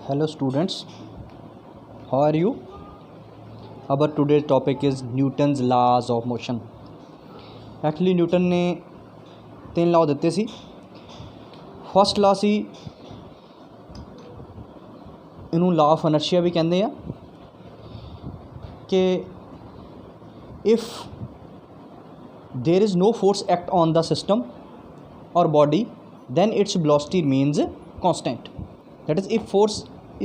Hello students, how are you? Our today's topic is Newton's laws of motion. Actually Newton ने 3 law ਦਿੱਤੇ ਸੀ। First law ਸੀ ਇਹਨੂੰ law of inertia भी ਕਹਿੰਦੇ ਆ कि if there is no force act on the system or body then its velocity remains constant. That is, if force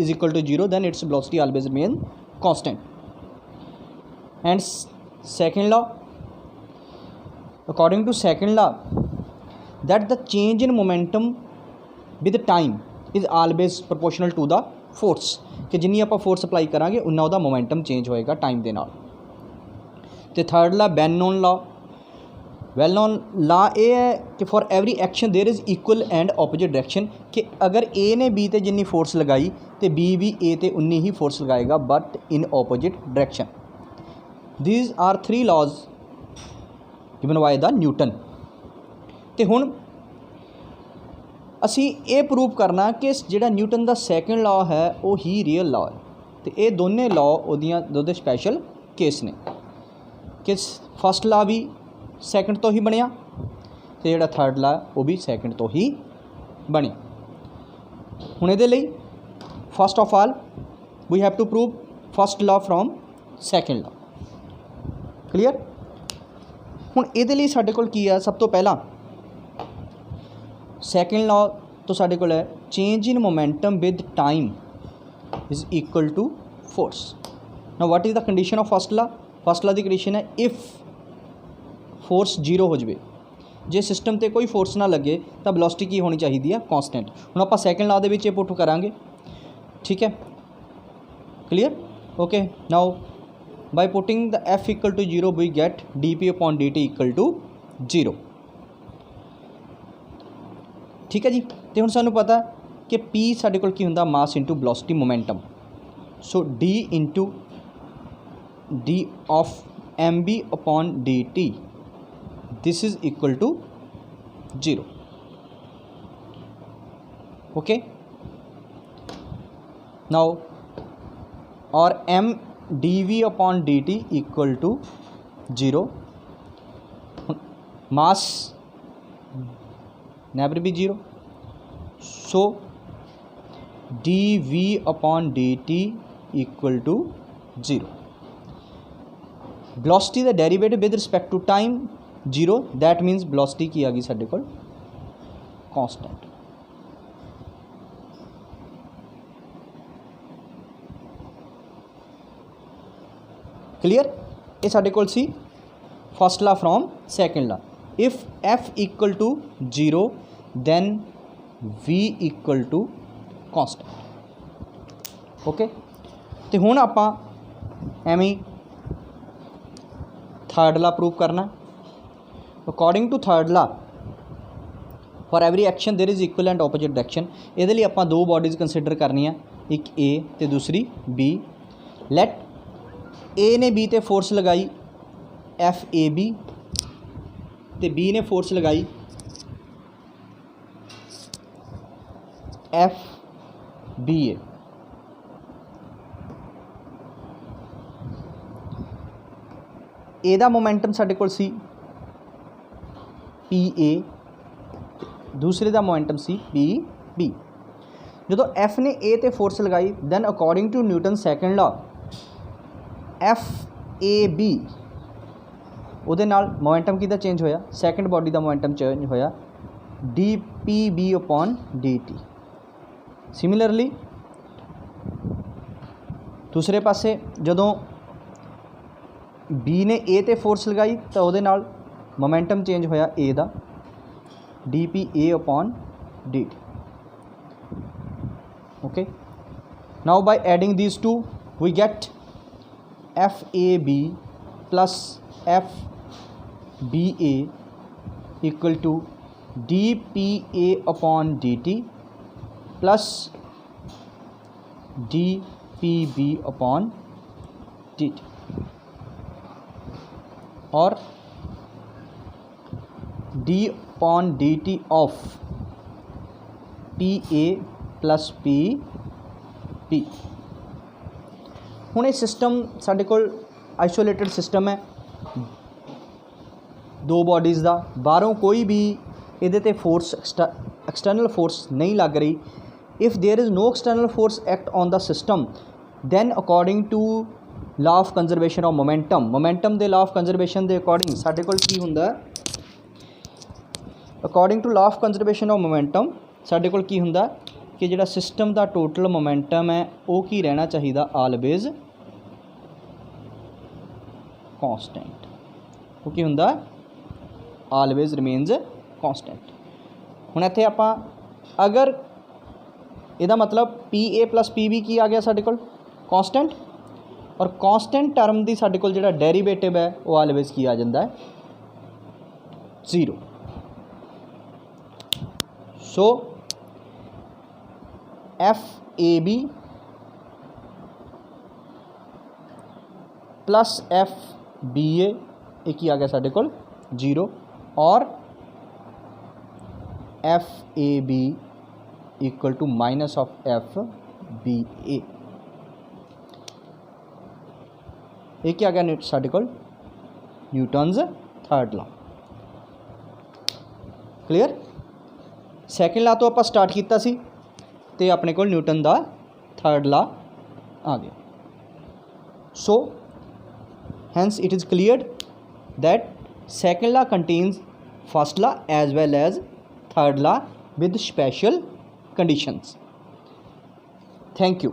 is equal to 0 then its velocity always remain constant. And second law, according to second law, that the change in momentum with time is always proportional to the force, कि जिन्नी आप force apply करांगे उन्ना उदा momentum change होएगा time दे नाल। ते third law well known law ये है कि for every action there is equal and opposite direction, कि अगर ए ने बी ते जिन्नी फोर्स लगाई तो बी भी ए ते उन्नी ही फोर्स लगाएगा but in opposite direction. These are 3 laws given by the Newton. तो हुण असी ये प्रूव करना कि जिहड़ा न्यूटन का सैकेंड लॉ है वो ही रियल लॉ है। तो ये दोनों लॉ उहदियां दो स्पैशल केस ने कि फर्स्ट लॉ भी सैकेंड तो ही बनया तो जिहड़ा थर्ड लॉ वो भी सैकेंड तो ही बनया। हुण इहदे लई first of all we have to prove first law from second law. Clear? हुण इहदे लई साडे कोल की है, सब तो पहला सैकेंड लॉ तो साडे कोल है change in momentum with time is equal to force. Now what is the condition of first law? First law की कंडीशन है इफ़ फोर्स 0 हो जाए, जे सिस्टम ते कोई फोर्स ना लगे तो वेलोसिटी की होनी चाहिए है कॉन्सटेंट। हुण आपां सैकेंड लॉ दे विच पुट करांगे, ठीक है? Clear? Okay. Now by putting the F equal to 0 we get D P upon D T equal to 0। ठीक है जी। तो हुण सानूं पता कि पी साडे कोल की हुंदा mass into velocity momentum. So d into d of m b upon D t this is equal to 0। Okay. Now और m d v upon D T equal to 0। Mass never be 0, so d v upon D T equal to 0। Velocity दा derivative with respect to time 0, that means velocity की आ गई साडे कोल constant. Clear? ये साडे कोल सी first law from second law. If F equal to 0 then V equal to constant. Okay. तो हुण आपां एवें थर्ड लॉ प्रूव करना। According to third law for every action there is equal and opposite direction. इहदे लई आपां 2 bodies consider करनियां, एक ए ते दूसरी बी। लैट ए ने बी ते फोर्स लगाई एफ ए बी ते बी ने फोर्स लगाई एफ बी ए। ए दा मोमेंटम साडे कोल सी पी ए, दूसरे दा मोमेंटम सी पी बी। जो एफ ने ए ते फोर्स लगाई then according to Newton second law F A B उहदे नाल मोमेंटम किहदा चेंज होया, सैकेंड बॉडी का मोमेंटम चेंज होया D P B upon D T. Similarly दूसरे पासे जदों बी ने ए ते फोर्स लगाई तो उहदे नाल मोमेंटम चेंज होया ए दा d p a upon D t. Okay. Now by adding these two we get f A b plus f B a equal to d p a upon D t plus d P B upon D t. और d upon D t of p A plus p P। हुण ये system साडे कोल isolated system है, दो bodies का, बाहरों कोई भी इहदे ते फोर्स एक्सटर्नल फोर्स नहीं लग रही। If there is no external force act on the system then according to law of conservation of momentum दे लॉ ऑफ कंजरवेशन के अकॉर्डिंग साडे कोल की हुंदा, according to law of conservation of momentum साडे कोल की हुंदा कि जिहड़ा सिस्टम का टोटल मोमेंटम है वो की रहना चाहिए ऑलवेज कॉन्सटेंट। वो की हुंदा ऑलवेज रिमेन्स कॉन्सटेंट। हुण इत्थे आपां अगर इहदा मतलब पी ए प्लस पी बी की आ गया साडे कोल कॉन्सटेंट, और कॉन्सटेंट टर्म की साडे कोल जिहड़ा डेरीवेटिव है वो ऑलवेज की आ जाता है 0। So f A b plus f B a एक ही आ गया साडे कोल 0, और f A b equal to minus of f B a एक ही आ गया साडे कोल Newton's third law. Clear. Second law तो आप स्टार्ट किया सी ते अपने कोल न्यूटन का थर्ड लॉ आ गया। So hence it is cleared that second law contains first law as well as third law with special conditions. Thank you.